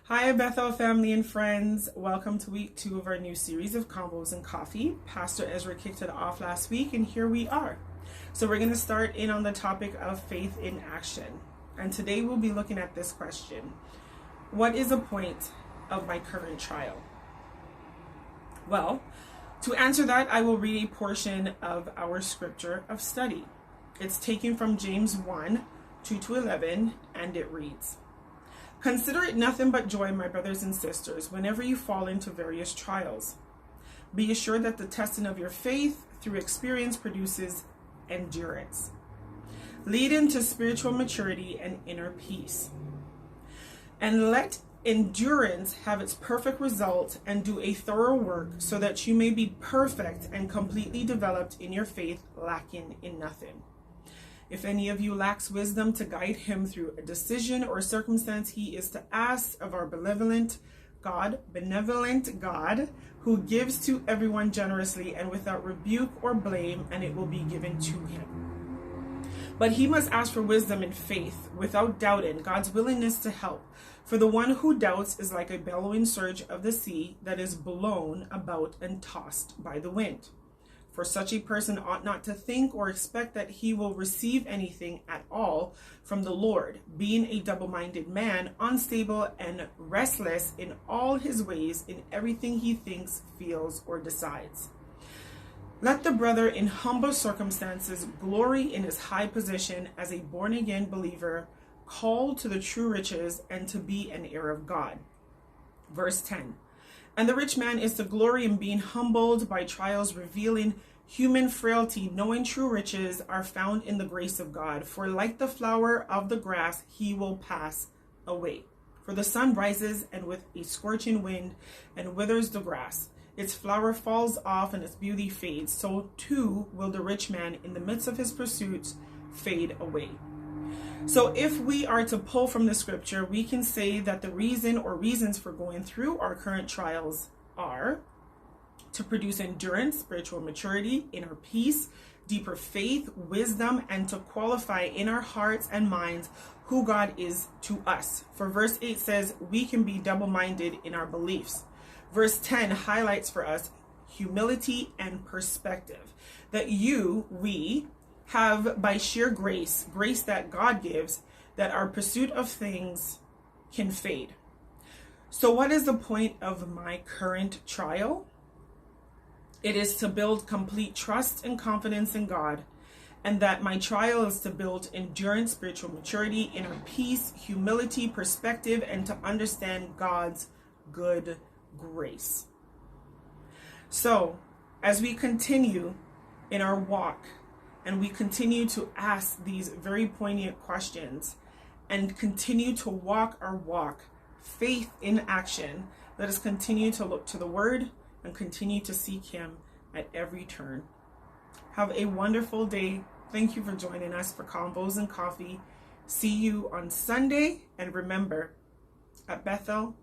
Hi, Bethel family and friends. Welcome to week 2 of our new series of Convos and Coffee. Pastor Ezra kicked it off last week, and here we are. So we're going to start in on the topic of faith in action. And today we'll be looking at this question. What is the point of my current trial? Well, to answer that, I will read a portion of our scripture of study. It's taken from James 1, 2-11, and it reads, "Consider it nothing but joy, my brothers and sisters, whenever you fall into various trials. Be assured that the testing of your faith through experience produces endurance, leading to spiritual maturity and inner peace. And let endurance have its perfect result and do a thorough work so that you may be perfect and completely developed in your faith, lacking in nothing. If any of you lacks wisdom to guide him through a decision or circumstance, he is to ask of our benevolent God, who gives to everyone generously and without rebuke or blame, and it will be given to him. But he must ask for wisdom and faith, without doubting God's willingness to help. For the one who doubts is like a bellowing surge of the sea that is blown about and tossed by the wind. For such a person ought not to think or expect that he will receive anything at all from the Lord, being a double-minded man, unstable and restless in all his ways, in everything he thinks, feels, or decides. Let the brother in humble circumstances glory in his high position as a born-again believer, called to the true riches and to be an heir of God." Verse 10. "And the rich man is to glory in being humbled by trials, revealing human frailty, knowing true riches are found in the grace of God. For like the flower of the grass, he will pass away. For the sun rises and with a scorching wind and withers the grass. Its flower falls off and its beauty fades. So too will the rich man in the midst of his pursuits fade away." So if we are to pull from the scripture, we can say that the reason or reasons for going through our current trials are to produce endurance, spiritual maturity, inner peace, deeper faith, wisdom, and to qualify in our hearts and minds who God is to us. For verse 8 says we can be double-minded in our beliefs. Verse 10 highlights for us humility and perspective, that we have by sheer grace that God gives, that our pursuit of things can fade. So what is the point of my current trial? It is to build complete trust and confidence in God, and that my trial is to build endurance, spiritual maturity, inner peace, humility, perspective, and to understand God's good grace. So as we continue in our walk, and we continue to ask these very poignant questions and continue to walk our walk, faith in action, let us continue to look to the Word and continue to seek Him at every turn. Have a wonderful day. Thank you for joining us for Convos and Coffee. See you on Sunday. And remember, at Bethel,